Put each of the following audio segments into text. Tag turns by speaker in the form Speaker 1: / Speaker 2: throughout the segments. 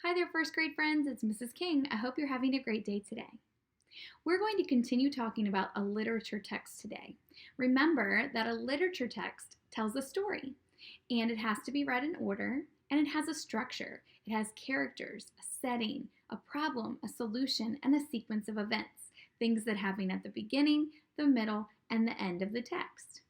Speaker 1: Hi there, first grade friends. It's Mrs. King. I hope you're having a great day today. We're going to continue talking about a literature text today. Remember that a literature text tells a story, and it has to be read in order, and it has a structure. It has characters, a setting, a problem, a solution, and a sequence of events, things that happen at the beginning, the middle, and the end of the text.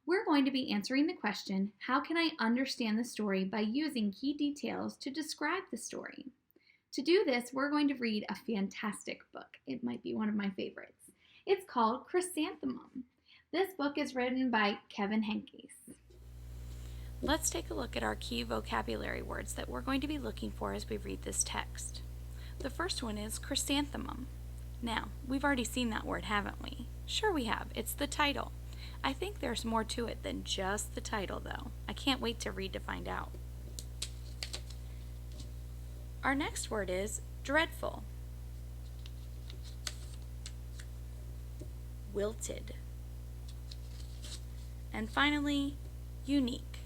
Speaker 1: We're going to be answering the question, how can I understand the story by using key details to describe the story? To do this, we're going to read a fantastic book. It might be one of my favorites. It's called Chrysanthemum. This book is written by Kevin Henkes.
Speaker 2: Let's take a look at our key vocabulary words that we're going to be looking for as we read this text. The first one is chrysanthemum. Now, we've already seen that word, haven't we? Sure we have. It's the title. I think there's more to it than just the title, though. I can't wait to read to find out. Our next word is dreadful. Wilted. And finally, unique.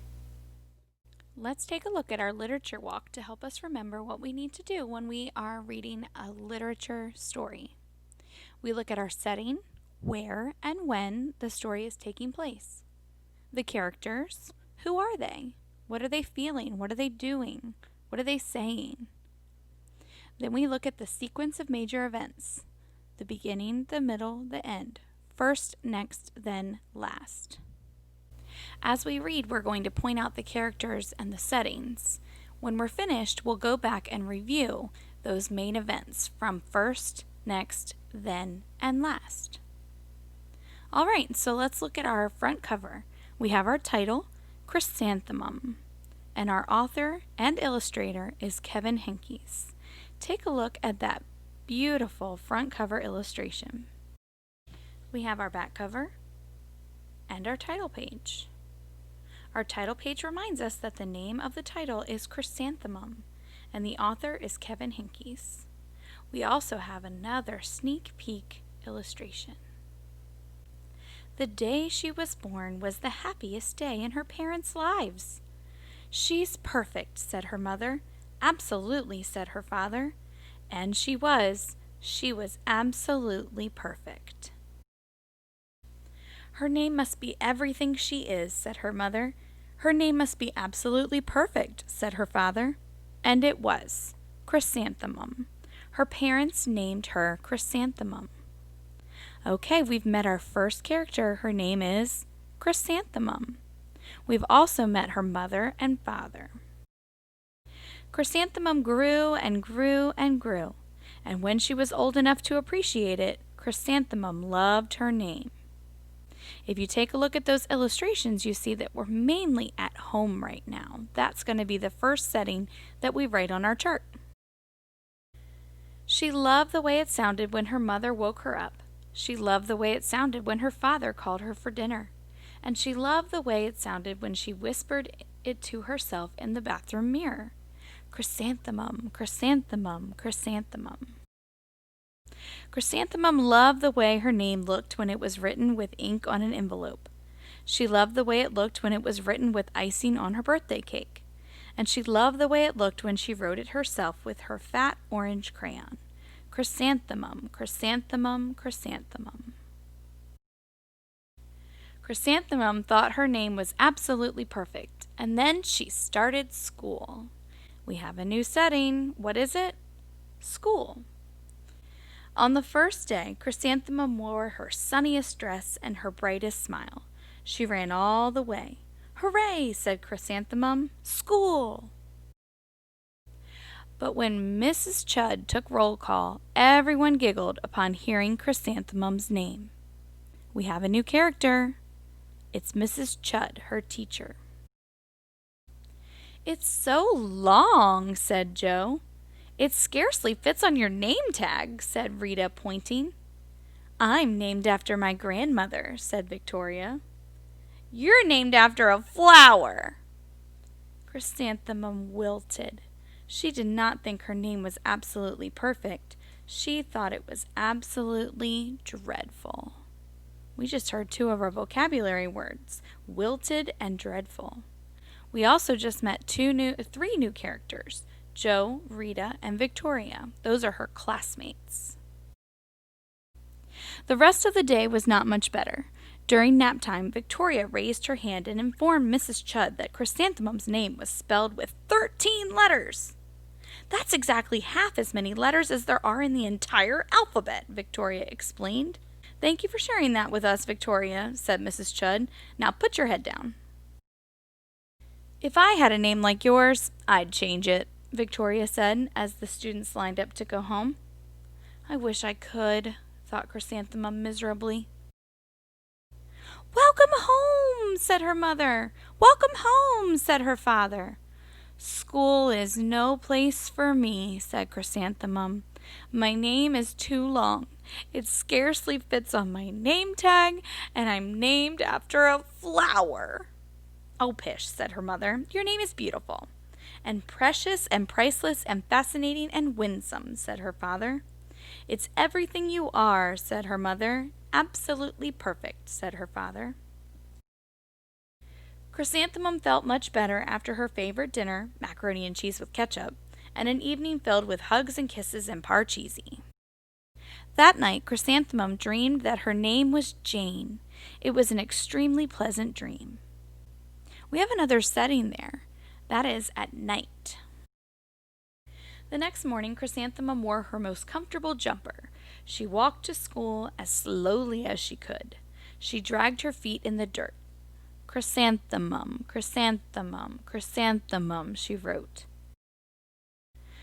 Speaker 2: Let's take a look at our literature walk to help us remember what we need to do when we are reading a literature story. We look at our setting, where and when the story is taking place. The characters, who are they? What are they feeling? What are they doing? What are they saying? Then we look at the sequence of major events, the beginning, the middle, the end. First, next, then last. As we read, we're going to point out the characters and the settings. When we're finished, we'll go back and review those main events from first, next, then, and last. All right, so let's look at our front cover. We have our title, Chrysanthemum, and our author and illustrator is Kevin Henkes. Take a look at that beautiful front cover illustration. We have our back cover and our title page. Our title page reminds us that the name of the title is Chrysanthemum, and the author is Kevin Henkes. We also have another sneak peek illustration. The day she was born was the happiest day in her parents' lives. "She's perfect," said her mother. "Absolutely," said her father. And she was. She was absolutely perfect. "Her name must be everything she is," said her mother. "Her name must be absolutely perfect," said her father. And it was. Chrysanthemum. Her parents named her Chrysanthemum. Okay, we've met our first character. Her name is Chrysanthemum. We've also met her mother and father. Chrysanthemum grew and grew and grew, and when she was old enough to appreciate it, Chrysanthemum loved her name. If you take a look at those illustrations, you see that we're mainly at home right now. That's going to be the first setting that we write on our chart. She loved the way it sounded when her mother woke her up. She loved the way it sounded when her father called her for dinner. And she loved the way it sounded when she whispered it to herself in the bathroom mirror. Chrysanthemum, chrysanthemum, chrysanthemum. Chrysanthemum loved the way her name looked when it was written with ink on an envelope. She loved the way it looked when it was written with icing on her birthday cake. And she loved the way it looked when she wrote it herself with her fat orange crayon. Chrysanthemum, chrysanthemum, chrysanthemum. Chrysanthemum thought her name was absolutely perfect, and then she started school. We have a new setting. What is it? School. On the first day, Chrysanthemum wore her sunniest dress and her brightest smile. She ran all the way. "Hooray!" said Chrysanthemum. "School!" But when Mrs. Chud took roll call, everyone giggled upon hearing Chrysanthemum's name. We have a new character. It's Mrs. Chud, her teacher. "It's so long," said Joe. "It scarcely fits on your name tag," said Rita, pointing. "I'm named after my grandmother," said Victoria. "You're named after a flower." Chrysanthemum wilted. She did not think her name was absolutely perfect. She thought it was absolutely dreadful. We just heard two of our vocabulary words, wilted and dreadful. We also just met three new characters, Joe, Rita, and Victoria. Those are her classmates. The rest of the day was not much better. During nap time, Victoria raised her hand and informed Mrs. Chudd that Chrysanthemum's name was spelled with 13 letters. That's exactly half as many letters as there are in the entire alphabet, Victoria explained. Thank you for sharing that with us, Victoria, said Mrs. Chudd. Now put your head down. If I had a name like yours, I'd change it, Victoria said as the students lined up to go home. I wish I could, thought Chrysanthemum miserably. Welcome home, said her mother. Welcome home, said her father. School is no place for me, said Chrysanthemum. My name is too long. It scarcely fits on my name tag, and I'm named after a flower. Oh, pish, said her mother. Your name is beautiful, and precious and priceless and fascinating and winsome, said her father. It's everything you are, said her mother. Absolutely perfect, said her father. Chrysanthemum felt much better after her favorite dinner, macaroni and cheese with ketchup, and an evening filled with hugs and kisses and parcheesi. That night, Chrysanthemum dreamed that her name was Jane. It was an extremely pleasant dream. We have another setting there. That is at night. The next morning, Chrysanthemum wore her most comfortable jumper. She walked to school as slowly as she could. She dragged her feet in the dirt. Chrysanthemum, chrysanthemum, chrysanthemum, she wrote.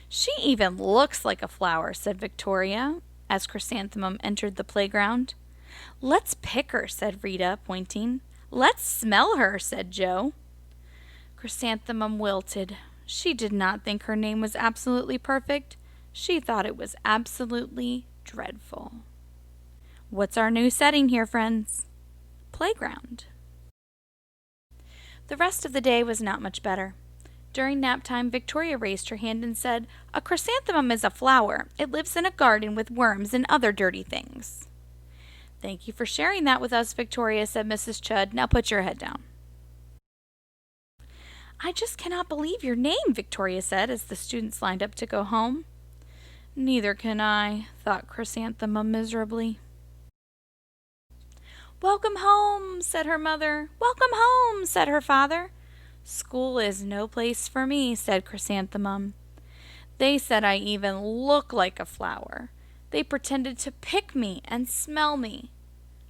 Speaker 2: She even looks like a flower, said Victoria, as Chrysanthemum entered the playground. Let's pick her, said Rita, pointing. Let's smell her, said Joe. Chrysanthemum wilted. She did not think her name was absolutely perfect. She thought it was absolutely dreadful. What's our new setting here, friends? Playground. The rest of the day was not much better. During nap time, Victoria raised her hand and said, A chrysanthemum is a flower. It lives in a garden with worms and other dirty things. Thank you for sharing that with us, Victoria, said Mrs. Chudd. Now put your head down. I just cannot believe your name, Victoria said as the students lined up to go home. Neither can I, thought Chrysanthemum miserably. Welcome home, said her mother. Welcome home, said her father. School is no place for me, said Chrysanthemum. They said I even look like a flower. They pretended to pick me and smell me.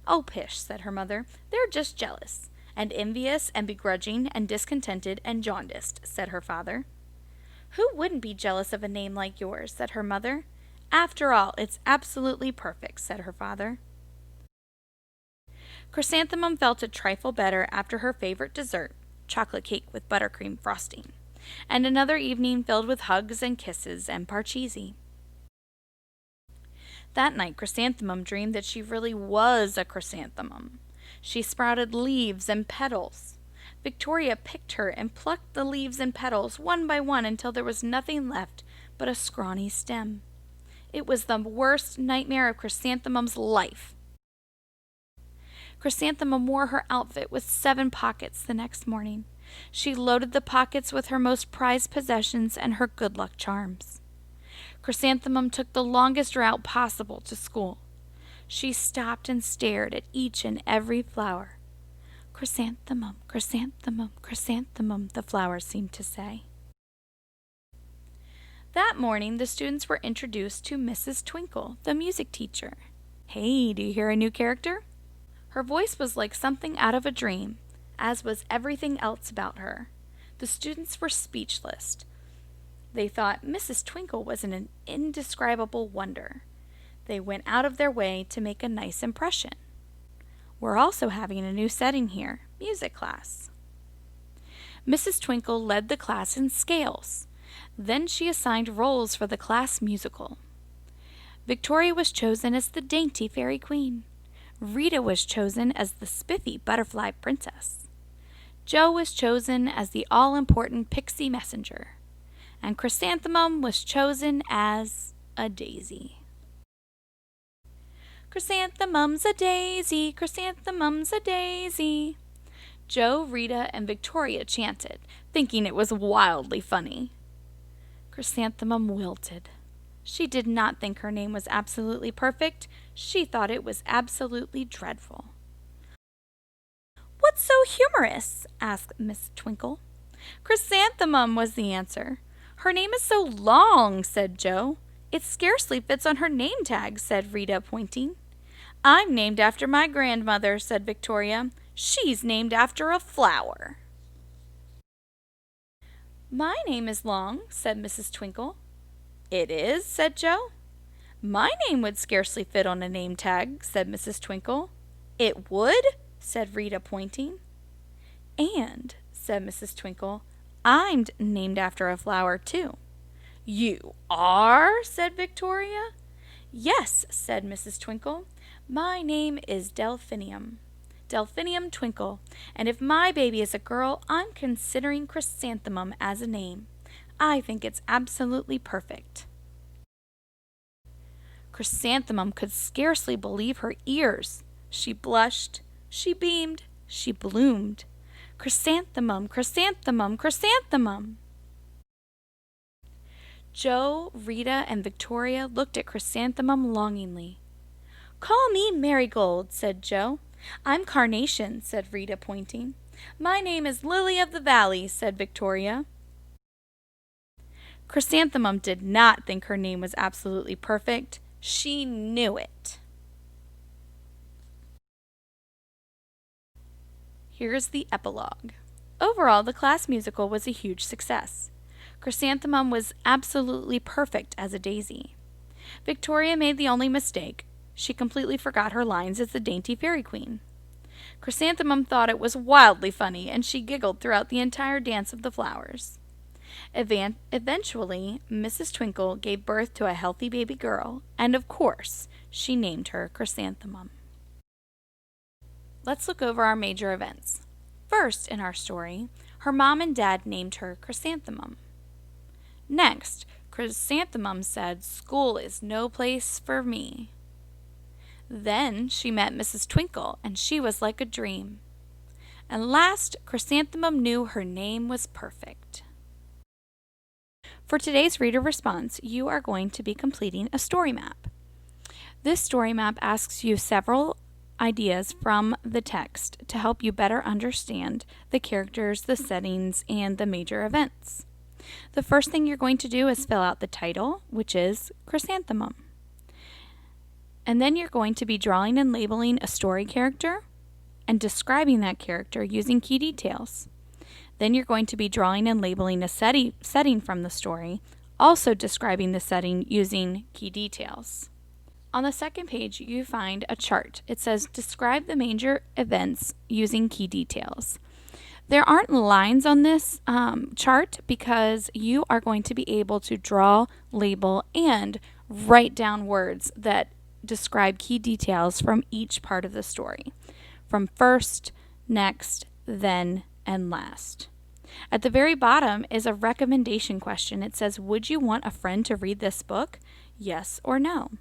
Speaker 2: Oh, pish, said her mother. They're just jealous, and envious, and begrudging, and discontented, and jaundiced, said her father. Who wouldn't be jealous of a name like yours, said her mother. After all, it's absolutely perfect, said her father. Chrysanthemum felt a trifle better after her favorite dessert, chocolate cake with buttercream frosting, and another evening filled with hugs and kisses and parcheesi. That night, Chrysanthemum dreamed that she really was a chrysanthemum. She sprouted leaves and petals. Victoria picked her and plucked the leaves and petals one by one until there was nothing left but a scrawny stem. It was the worst nightmare of Chrysanthemum's life. Chrysanthemum wore her outfit with 7 pockets the next morning. She loaded the pockets with her most prized possessions and her good luck charms. Chrysanthemum took the longest route possible to school. She stopped and stared at each and every flower. Chrysanthemum, chrysanthemum, chrysanthemum, the flowers seemed to say. That morning, the students were introduced to Mrs. Twinkle, the music teacher. Hey, do you hear a new character? Her voice was like something out of a dream, as was everything else about her. The students were speechless. They thought Mrs. Twinkle was an indescribable wonder. They went out of their way to make a nice impression. We're also having a new setting here, music class. Mrs. Twinkle led the class in scales. Then she assigned roles for the class musical. Victoria was chosen as the dainty fairy queen. Rita was chosen as the spiffy butterfly princess. Joe was chosen as the all-important pixie messenger. And Chrysanthemum was chosen as a daisy. Chrysanthemum's a daisy, chrysanthemum's a daisy. Joe, Rita, and Victoria chanted, thinking it was wildly funny. Chrysanthemum wilted. She did not think her name was absolutely perfect. She thought it was absolutely dreadful. "What's so humorous?" asked Miss Twinkle. "Chrysanthemum," was the answer. "Her name is so long," said Joe. "It scarcely fits on her name tag," said Rita, pointing. "I'm named after my grandmother," said Victoria. "She's named after a flower." "My name is long," said Mrs. Twinkle. "It is?" said Joe. "My name would scarcely fit on a name tag," said Mrs. Twinkle. "It would?" said Rita, pointing. "And," said Mrs. Twinkle, "I'm named after a flower, too." "You are?" said Victoria. "Yes," said Mrs. Twinkle. "My name is Delphinium Twinkle, and if my baby is a girl, I'm considering Chrysanthemum as a name. I think it's absolutely perfect." Chrysanthemum could scarcely believe her ears. She blushed, she beamed, she bloomed. Chrysanthemum, chrysanthemum, chrysanthemum. Joe, Rita, and Victoria looked at Chrysanthemum longingly. "Call me Marigold," said Joe. "I'm Carnation," said Rita, pointing. "My name is Lily of the Valley," said Victoria. Chrysanthemum did not think her name was absolutely perfect. She knew it. Here's the epilogue. Overall, the class musical was a huge success. Chrysanthemum was absolutely perfect as a daisy. Victoria made the only mistake. She completely forgot her lines as the dainty fairy queen. Chrysanthemum thought it was wildly funny, and she giggled throughout the entire dance of the flowers. Eventually, Mrs. Twinkle gave birth to a healthy baby girl, and of course, she named her Chrysanthemum. Let's look over our major events. First, in our story, her mom and dad named her Chrysanthemum. Next, Chrysanthemum said, "School is no place for me." Then she met Mrs. Twinkle, and she was like a dream. And last, Chrysanthemum knew her name was perfect. For today's reader response, you are going to be completing a story map. This story map asks you several ideas from the text to help you better understand the characters, the settings, and the major events. The first thing you're going to do is fill out the title, which is Chrysanthemum. And then you're going to be drawing and labeling a story character and describing that character using key details. Then you're going to be drawing and labeling a setting from the story, also describing the setting using key details. On the second page, you find a chart. It says, "Describe the major events using key details." There aren't lines on this chart because you are going to be able to draw, label, and write down words that describe key details from each part of the story, from first, next, then, and last. At the very bottom is a recommendation question. It says, "Would you want a friend to read this book? Yes or no?"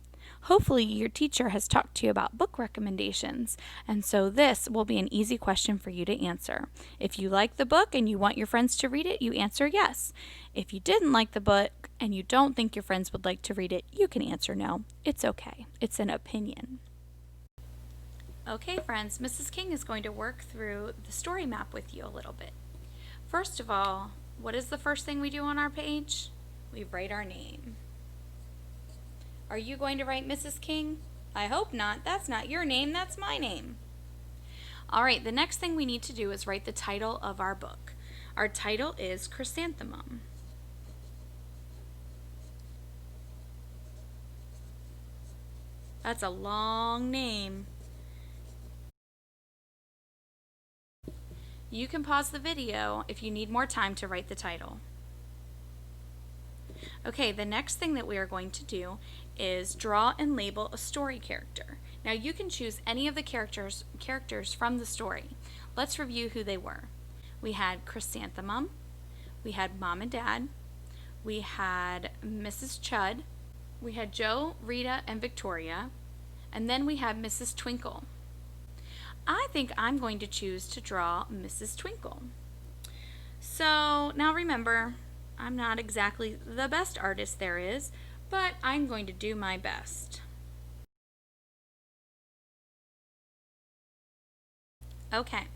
Speaker 2: Hopefully your teacher has talked to you about book recommendations, and so this will be an easy question for you to answer. If you like the book and you want your friends to read it, you answer yes. If you didn't like the book and you don't think your friends would like to read it, you can answer no. It's okay. It's an opinion. Okay, friends, Mrs. King is going to work through the story map with you a little bit. First of all, what is the first thing we do on our page? We write our name. Are you going to write Mrs. King? I hope not. That's not your name, that's my name. All right, the next thing we need to do is write the title of our book. Our title is Chrysanthemum. That's a long name. You can pause the video if you need more time to write the title. Okay, the next thing that we are going to do is draw and label a story character. Now you can choose any of the characters from the story. Let's review who they were. We had Chrysanthemum, we had Mom and Dad, we had Mrs. Chud, we had Joe, Rita, and Victoria, and then we had Mrs. Twinkle. I think I'm going to choose to draw Mrs. Twinkle. So now remember, I'm not exactly the best artist there is, but I'm going to do my best. Okay,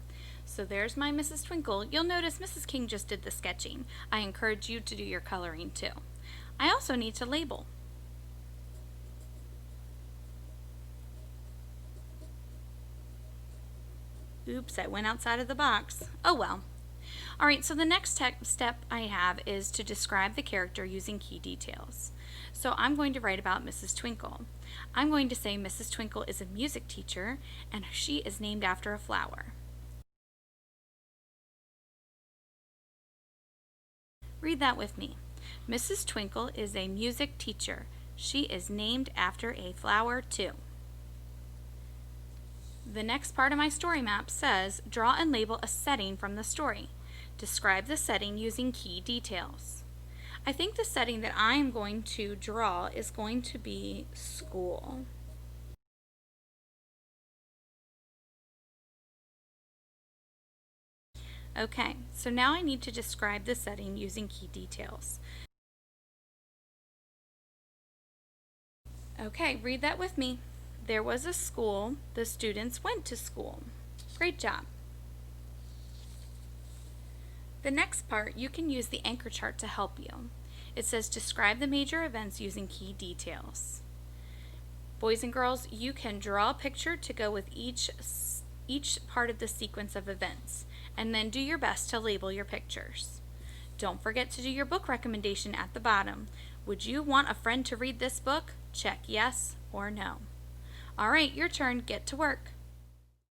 Speaker 2: so there's my Mrs. Twinkle. You'll notice Mrs. King just did the sketching. I encourage you to do your coloring too. I also need to label. Oops, I went outside of the box. Oh well. Alright, so the next step I have is to describe the character using key details. So I'm going to write about Mrs. Twinkle. I'm going to say Mrs. Twinkle is a music teacher and she is named after a flower. Read that with me. Mrs. Twinkle is a music teacher. She is named after a flower too. The next part of my story map says, draw and label a setting from the story. Describe the setting using key details. I think the setting that I am going to draw is going to be school. Okay, so now I need to describe the setting using key details. Okay, read that with me. There was a school. The students went to school. Great job. The next part, you can use the anchor chart to help you. It says describe the major events using key details. Boys and girls, you can draw a picture to go with each part of the sequence of events, and then do your best to label your pictures. Don't forget to do your book recommendation at the bottom. Would you want a friend to read this book? Check yes or no. All right, your turn. Get to work.